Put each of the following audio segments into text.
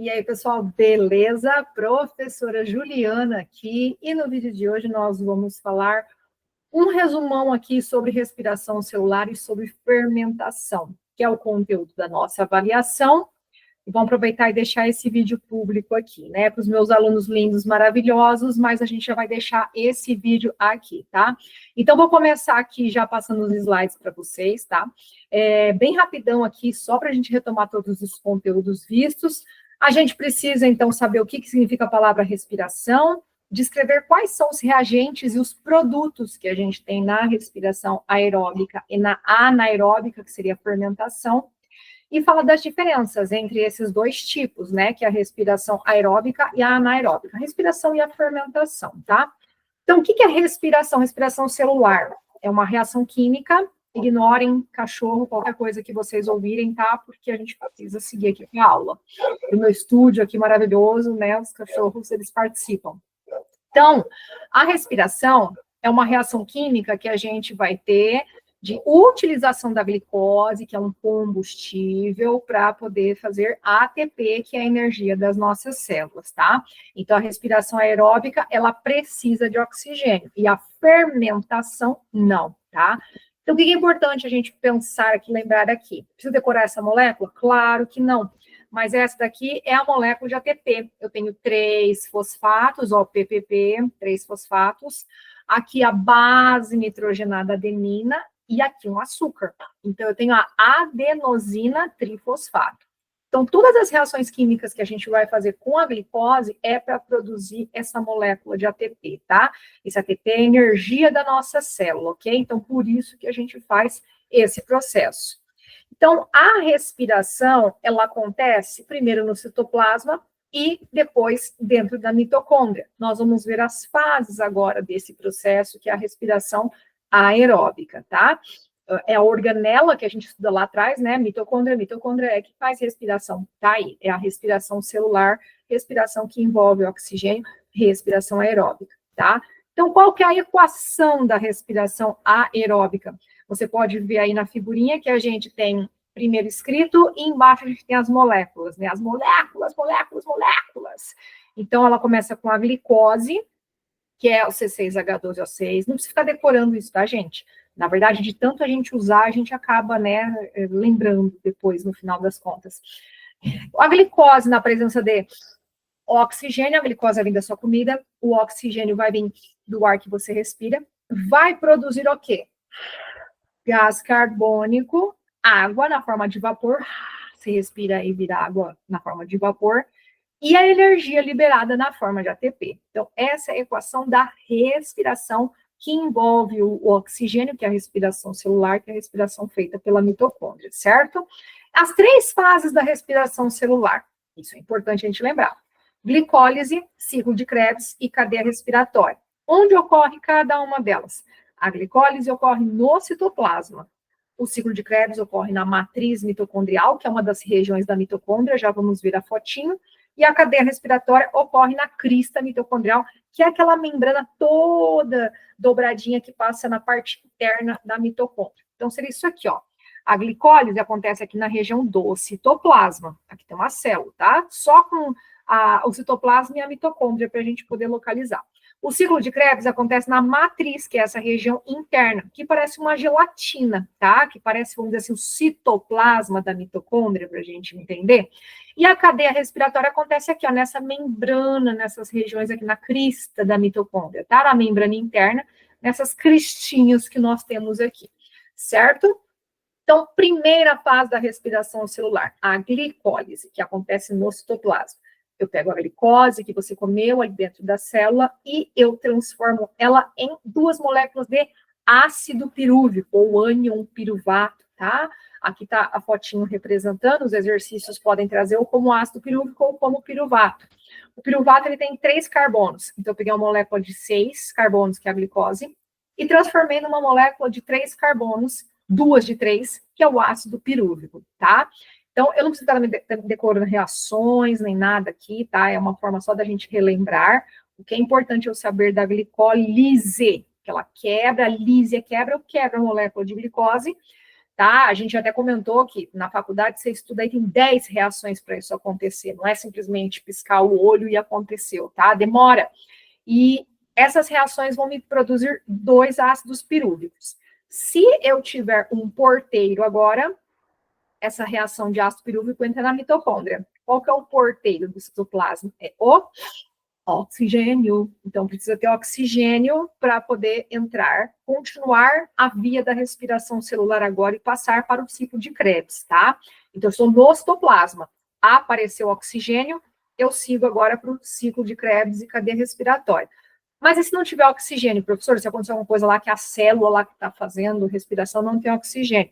E aí, pessoal, beleza? Professora Juliana aqui, e no vídeo de hoje nós vamos falar um resumão aqui sobre respiração celular e sobre fermentação, que é o conteúdo da nossa avaliação. E vamos aproveitar e deixar esse vídeo público aqui, né, para os meus alunos lindos, maravilhosos, mas a gente já vai deixar esse vídeo aqui, tá? Então, vou começar aqui já passando os slides para vocês, tá? Bem rapidão aqui, só para a gente retomar todos os conteúdos vistos. A gente precisa, então, saber o que significa a palavra respiração, descrever quais são os reagentes e os produtos que a gente tem na respiração aeróbica e na anaeróbica, que seria a fermentação, e fala das diferenças entre esses dois tipos, né, que é a respiração aeróbica e a anaeróbica, a respiração e a fermentação, tá? Então, o que é respiração? Respiração celular é uma reação química, ignorem cachorro, qualquer coisa que vocês ouvirem, tá? Porque a gente precisa seguir aqui com a aula. O meu estúdio aqui maravilhoso, né, os cachorros, eles participam. Então, a respiração é uma reação química que a gente vai ter de utilização da glicose, que é um combustível, para poder fazer ATP, que é a energia das nossas células, tá? Então, a respiração aeróbica, ela precisa de oxigênio, e a fermentação, não, tá? Então, o que é importante a gente pensar aqui, lembrar aqui? Precisa decorar essa molécula? Claro que não. Mas essa daqui é a molécula de ATP. Eu tenho 3 fosfatos, ó, PPP, 3 fosfatos. Aqui a base nitrogenada adenina, e aqui um açúcar. Então, eu tenho a adenosina trifosfato. Então, todas as reações químicas que a gente vai fazer com a glicose é para produzir essa molécula de ATP, tá? Esse ATP é a energia da nossa célula, ok? Então, por isso que a gente faz esse processo. Então, a respiração, ela acontece primeiro no citoplasma e depois dentro da mitocôndria. Nós vamos ver as fases agora desse processo, que é a respiração aeróbica, tá? É a organela que a gente estuda lá atrás, né? Mitocôndria é que faz respiração, tá aí. É a respiração celular, respiração que envolve oxigênio, respiração aeróbica, tá? Então, qual que é a equação da respiração aeróbica? Você pode ver aí na figurinha que a gente tem primeiro escrito e embaixo a gente tem as moléculas, né? As moléculas. Então, ela começa com a glicose, que é o C6H12O6. Não precisa ficar decorando isso, tá, gente? Na verdade, de tanto a gente usar, a gente acaba, né, lembrando depois, no final das contas. A glicose, na presença de oxigênio, a glicose vem da sua comida, o oxigênio vai vir do ar que você respira, vai produzir o quê? Gás carbônico, água na forma de vapor, você respira e vira água na forma de vapor, e a energia liberada na forma de ATP. Então, essa é a equação da respiração, que envolve o oxigênio, que é a respiração celular, que é a respiração feita pela mitocôndria, certo? As 3 fases da respiração celular, isso é importante a gente lembrar. Glicólise, ciclo de Krebs e cadeia respiratória. Onde ocorre cada uma delas? A glicólise ocorre no citoplasma. O ciclo de Krebs ocorre na matriz mitocondrial, que é uma das regiões da mitocôndria, já vamos ver a fotinho. E a cadeia respiratória ocorre na crista mitocondrial, que é aquela membrana toda dobradinha que passa na parte interna da mitocôndria. Então, seria isso aqui, ó. A glicólise acontece aqui na região do citoplasma. Aqui tem uma célula, tá? Só com o citoplasma e a mitocôndria para a gente poder localizar. O ciclo de Krebs acontece na matriz, que é essa região interna, que parece uma gelatina, tá? Que parece, vamos dizer assim, o citoplasma da mitocôndria, para a gente entender. E a cadeia respiratória acontece aqui, ó, nessa membrana, nessas regiões aqui na crista da mitocôndria, tá? Na membrana interna, nessas cristinhas que nós temos aqui, certo? Então, primeira fase da respiração celular, a glicólise, que acontece no citoplasma. Eu pego a glicose que você comeu ali dentro da célula e eu transformo ela em 2 moléculas de ácido pirúvico, ou ânion piruvato, tá? Aqui está a fotinho representando, os exercícios podem trazer ou como ácido pirúvico ou como piruvato. O piruvato, ele tem 3 carbonos, então eu peguei uma molécula de 6 carbonos, que é a glicose, e transformei numa molécula de 3 carbonos, 2 de 3, que é o ácido pirúvico, tá? Então, eu não preciso estar decorando reações, nem nada aqui, tá? É uma forma só da gente relembrar. O que é importante eu saber da glicólise, que ela quebra, a lise quebra, eu quebro a molécula de glicose, tá? A gente até comentou que na faculdade você estuda e tem 10 reações para isso acontecer, não é simplesmente piscar o olho e aconteceu, tá? Demora. E essas reações vão me produzir 2 ácidos pirúvicos. Se eu tiver um porteiro agora, essa reação de ácido pirúvico entra na mitocôndria. Qual que é o porteiro do citoplasma? É o oxigênio. Então, precisa ter oxigênio para poder entrar, continuar a via da respiração celular agora e passar para o ciclo de Krebs, tá? Então, eu estou no citoplasma. Apareceu oxigênio, eu sigo agora para o ciclo de Krebs e cadeia respiratória. Mas e se não tiver oxigênio, professor? Se acontecer alguma coisa lá que a célula lá que está fazendo respiração não tem oxigênio,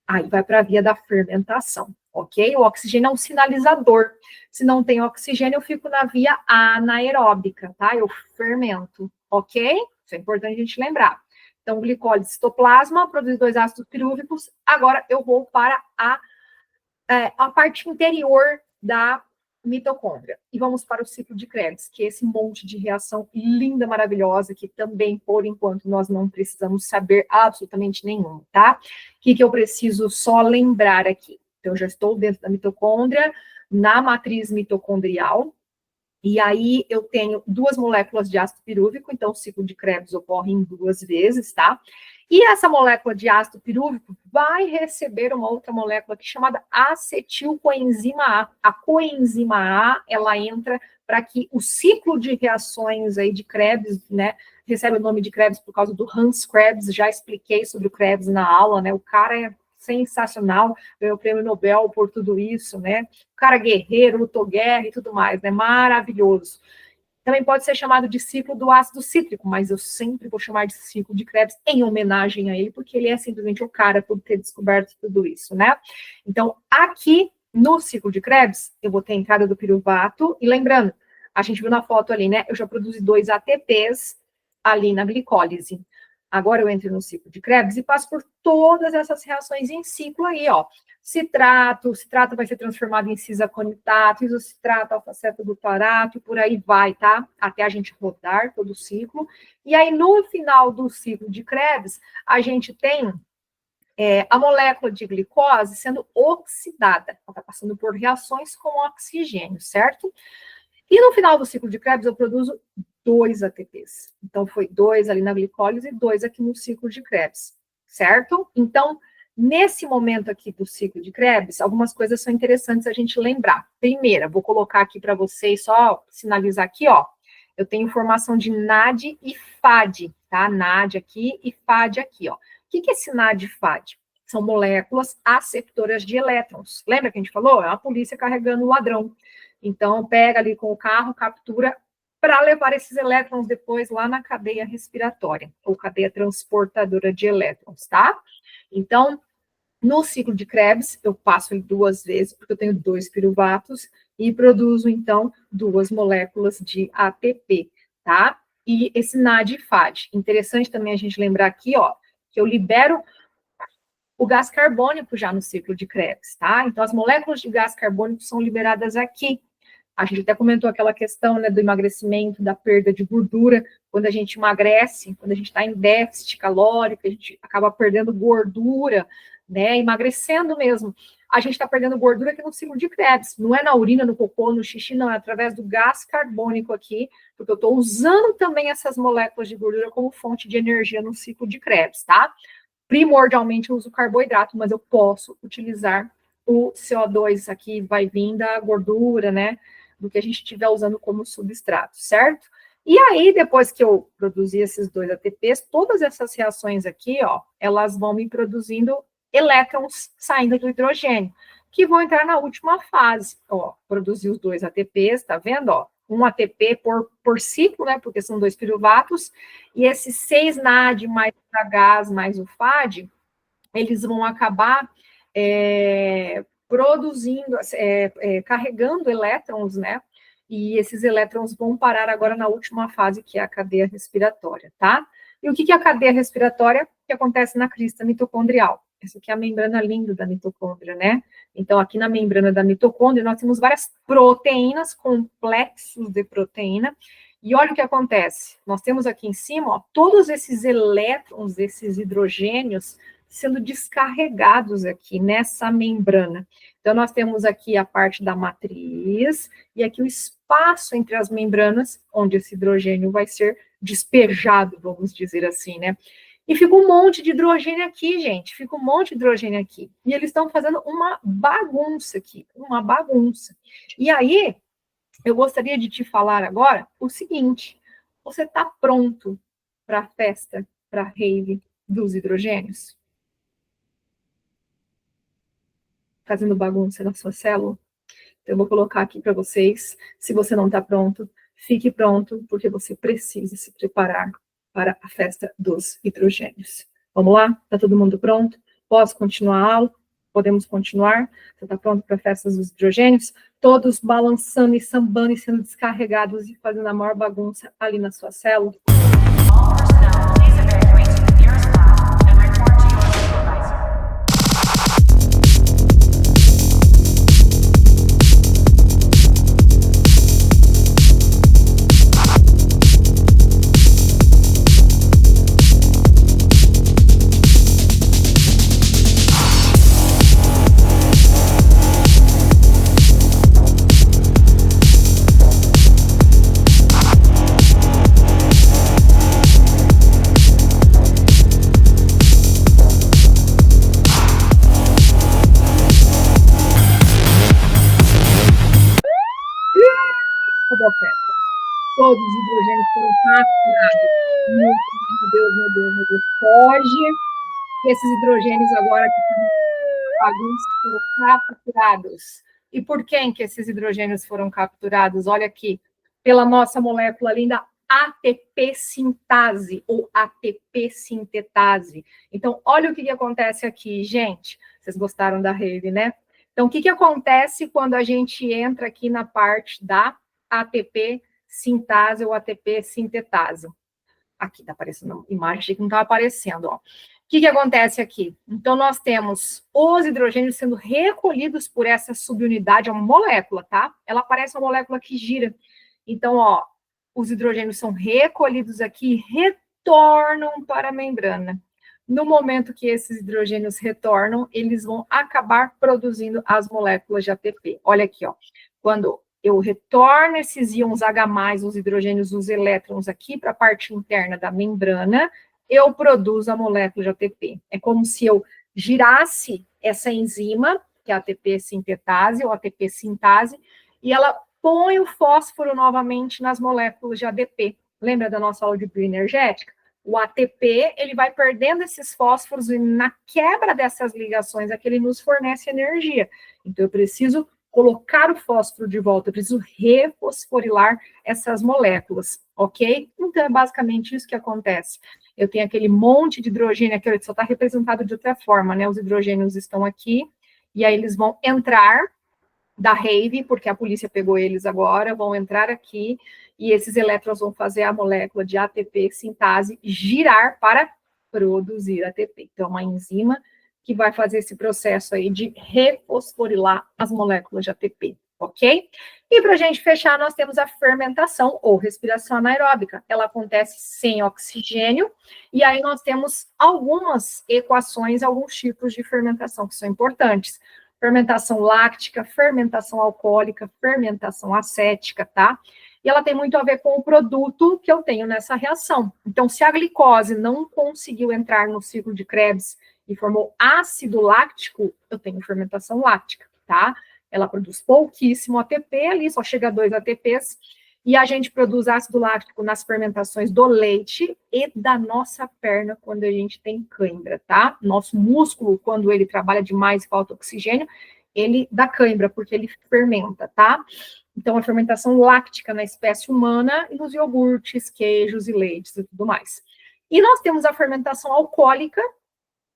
aí vai para a via da fermentação, ok? O oxigênio é um sinalizador. Se não tem oxigênio, eu fico na via anaeróbica, tá? Eu fermento, ok? Isso é importante a gente lembrar. Então, glicólise, citoplasma, produz 2 ácidos pirúvicos. Agora, eu vou para a parte interior da mitocôndria. E vamos para o ciclo de Krebs, que é esse monte de reação linda, maravilhosa, que também, por enquanto, nós não precisamos saber absolutamente nenhum, tá? O que eu preciso só lembrar aqui? Então, eu já estou dentro da mitocôndria, na matriz mitocondrial, e aí eu tenho 2 moléculas de ácido pirúvico, então o ciclo de Krebs ocorre em 2 vezes, tá? E essa molécula de ácido pirúvico vai receber uma outra molécula aqui chamada acetilcoenzima A. A coenzima A, ela entra para que o ciclo de reações aí de Krebs, né, recebe o nome de Krebs por causa do Hans Krebs, já expliquei sobre o Krebs na aula, né, o cara é sensacional, ganhou o prêmio Nobel por tudo isso, né, o cara guerreiro, lutou guerra e tudo mais, né, maravilhoso. Também pode ser chamado de ciclo do ácido cítrico, mas eu sempre vou chamar de ciclo de Krebs em homenagem a ele, porque ele é simplesmente o cara por ter descoberto tudo isso, né? Então, aqui no ciclo de Krebs, eu vou ter a entrada do piruvato, e lembrando, a gente viu na foto ali, né? Eu já produzi 2 ATPs ali na glicólise. Agora eu entro no ciclo de Krebs e passo por todas essas reações em ciclo aí, ó. Citrato vai ser transformado em cisaconitato, isocitrato, alfa-cetoglutarato, e por aí vai, tá? Até a gente rodar todo o ciclo. E aí, no final do ciclo de Krebs, a gente tem a molécula de glicose sendo oxidada. Ela está passando por reações com oxigênio, certo? E no final do ciclo de Krebs, eu produzo 2 ATPs. Então, foi 2 ali na glicólise e 2 aqui no ciclo de Krebs, certo? Então, nesse momento aqui do ciclo de Krebs, algumas coisas são interessantes a gente lembrar. Primeira, vou colocar aqui para vocês, só sinalizar aqui, ó. Eu tenho informação de NAD e FAD, tá? NAD aqui e FAD aqui, ó. O que é esse NAD e FAD? São moléculas aceptoras de elétrons. Lembra que a gente falou? É uma polícia carregando o ladrão. Então, pega ali com o carro, captura, para levar esses elétrons depois lá na cadeia respiratória, ou cadeia transportadora de elétrons, tá? Então, no ciclo de Krebs, eu passo ele 2 vezes, porque eu tenho 2 piruvatos, e produzo, então, 2 moléculas de ATP, tá? E esse NAD e FAD. Interessante também a gente lembrar aqui, ó, que eu libero o gás carbônico já no ciclo de Krebs, tá? Então, as moléculas de gás carbônico são liberadas aqui. A gente até comentou aquela questão, né, do emagrecimento, da perda de gordura. Quando a gente emagrece, quando a gente está em déficit calórico, a gente acaba perdendo gordura, né, emagrecendo mesmo. A gente está perdendo gordura aqui no ciclo de Krebs. Não é na urina, no cocô, no xixi, não. É através do gás carbônico aqui, porque eu estou usando também essas moléculas de gordura como fonte de energia no ciclo de Krebs, tá? Primordialmente eu uso carboidrato, mas eu posso utilizar o CO2 aqui, vai vir da gordura, né, do que a gente estiver usando como substrato, certo? E aí, depois que eu produzir esses 2 ATPs, todas essas reações aqui, ó, elas vão me produzindo elétrons saindo do hidrogênio, que vão entrar na última fase, ó, produzir os 2 ATPs, tá vendo, ó? Um ATP por ciclo, né, porque são 2 piruvatos, e esses 6 NAD mais o gás mais o FAD, eles vão acabar produzindo, carregando elétrons, né, e esses elétrons vão parar agora na última fase, que é a cadeia respiratória, tá? E o que é a cadeia respiratória? Que acontece na crista mitocondrial. Essa aqui é a membrana linda da mitocôndria, né? Então, aqui na membrana da mitocôndria, nós temos várias proteínas, complexos de proteína, e olha o que acontece. Nós temos aqui em cima, ó, todos esses elétrons, esses hidrogênios, sendo descarregados aqui nessa membrana. Então, nós temos aqui a parte da matriz e aqui o espaço entre as membranas, onde esse hidrogênio vai ser despejado, vamos dizer assim, né? E fica um monte de hidrogênio aqui, gente, fica um monte de hidrogênio aqui. E eles estão fazendo uma bagunça aqui, uma bagunça. E aí, eu gostaria de te falar agora o seguinte: você está pronto para a festa, para a rave dos hidrogênios? Fazendo bagunça na sua célula? Então, eu vou colocar aqui para vocês. Se você não está pronto, fique pronto, porque você precisa se preparar para a festa dos hidrogênios. Vamos lá? Está todo mundo pronto? Posso continuar a aula? Podemos continuar? Você está pronto para a festa dos hidrogênios? Todos balançando e sambando e sendo descarregados e fazendo a maior bagunça ali na sua célula? Todos os hidrogênios foram capturados. Meu Deus, meu Deus, meu Deus. Foge. Esses hidrogênios agora que estão foram capturados. E por quem que esses hidrogênios foram capturados? Olha aqui, pela nossa molécula linda ATP sintase ou ATP sintetase. Então, olha o que acontece aqui, gente. Vocês gostaram da rave, né? Então, o que acontece quando a gente entra aqui na parte da ATP sintase ou ATP sintetase? Aqui está aparecendo a imagem, achei que não estava aparecendo, ó. O que acontece aqui? Então, nós temos os hidrogênios sendo recolhidos por essa subunidade, é uma molécula, tá? Ela parece uma molécula que gira. Então, ó, os hidrogênios são recolhidos aqui e retornam para a membrana. No momento que esses hidrogênios retornam, eles vão acabar produzindo as moléculas de ATP. Olha aqui, ó. Quando eu retorno esses íons H+, os hidrogênios, os elétrons aqui para a parte interna da membrana, eu produzo a molécula de ATP. É como se eu girasse essa enzima, que é a ATP sintetase ou ATP sintase, e ela põe o fósforo novamente nas moléculas de ADP. Lembra da nossa aula de bioenergética? O ATP, ele vai perdendo esses fósforos e na quebra dessas ligações é que ele nos fornece energia. Então, eu preciso colocar o fósforo de volta, eu preciso refosforilar essas moléculas, ok? Então, é basicamente isso que acontece. Eu tenho aquele monte de hidrogênio aqui, só está representado de outra forma, né? Os hidrogênios estão aqui, e aí eles vão entrar da rave, porque a polícia pegou eles agora, vão entrar aqui, e esses elétrons vão fazer a molécula de ATP sintase girar para produzir ATP. Então, é uma enzima que vai fazer esse processo aí de refosforilar as moléculas de ATP, ok? E para a gente fechar, nós temos a fermentação ou respiração anaeróbica. Ela acontece sem oxigênio, e aí nós temos algumas equações, alguns tipos de fermentação que são importantes. Fermentação láctica, fermentação alcoólica, fermentação acética, tá? E ela tem muito a ver com o produto que eu tenho nessa reação. Então, se a glicose não conseguiu entrar no ciclo de Krebs e formou ácido láctico, eu tenho fermentação láctica, tá? Ela produz pouquíssimo ATP ali, só chega a 2 ATPs, e a gente produz ácido láctico nas fermentações do leite e da nossa perna quando a gente tem cãibra, tá? Nosso músculo, quando ele trabalha demais e falta oxigênio, ele dá cãibra, porque ele fermenta, tá? Então, a fermentação láctica na espécie humana e nos iogurtes, queijos e leites e tudo mais. E nós temos a fermentação alcoólica,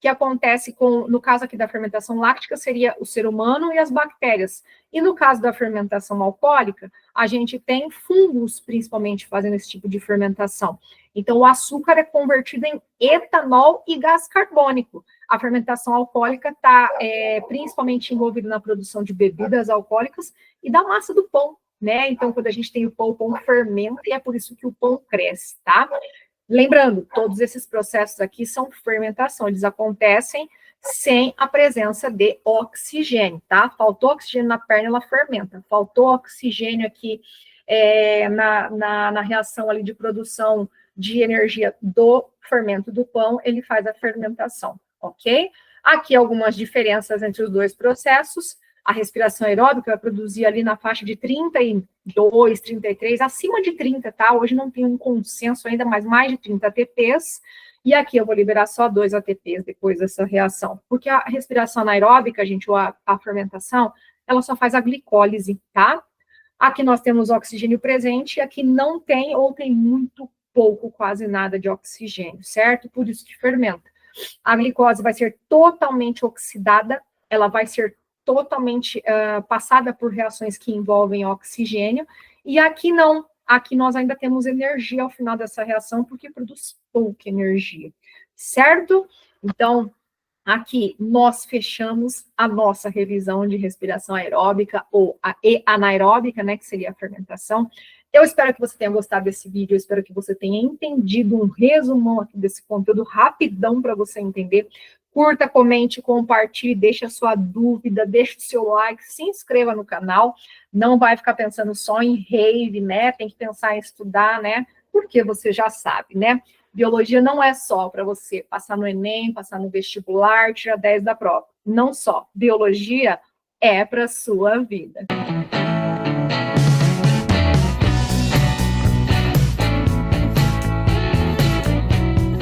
que acontece no caso aqui da fermentação láctica, seria o ser humano e as bactérias. E no caso da fermentação alcoólica, a gente tem fungos, principalmente, fazendo esse tipo de fermentação. Então, o açúcar é convertido em etanol e gás carbônico. A fermentação alcoólica está principalmente envolvida na produção de bebidas alcoólicas e da massa do pão, né? Então, quando a gente tem o pão fermenta, e é por isso que o pão cresce, tá? Lembrando, todos esses processos aqui são fermentação, eles acontecem sem a presença de oxigênio, tá? Faltou oxigênio na perna, ela fermenta. Faltou oxigênio aqui na reação ali de produção de energia do fermento do pão, ele faz a fermentação, ok? Aqui algumas diferenças entre os dois processos. A respiração aeróbica vai produzir ali na faixa de 32, 33, acima de 30, tá? Hoje não tem um consenso ainda, mas mais de 30 ATPs. E aqui eu vou liberar só 2 ATPs depois dessa reação. Porque a respiração anaeróbica, gente, ou a fermentação, ela só faz a glicólise, tá? Aqui nós temos oxigênio presente, e aqui não tem ou tem muito pouco, quase nada de oxigênio, certo? Por isso que fermenta. A glicose vai ser totalmente oxidada, ela vai ser totalmente passada por reações que envolvem oxigênio, e aqui não. Aqui nós ainda temos energia ao final dessa reação, porque produz pouca energia, certo? Então, aqui nós fechamos a nossa revisão de respiração aeróbica ou anaeróbica, né, que seria a fermentação. Eu espero que você tenha gostado desse vídeo, eu espero que você tenha entendido um resumão aqui desse conteúdo rapidão para você entender. Curta, comente, compartilhe, deixe a sua dúvida, deixe o seu like, se inscreva no canal. Não vai ficar pensando só em rave, né? Tem que pensar em estudar, né? Porque você já sabe, né? Biologia não é só para você passar no Enem, passar no vestibular, tirar 10 da prova. Não só. Biologia é para a sua vida.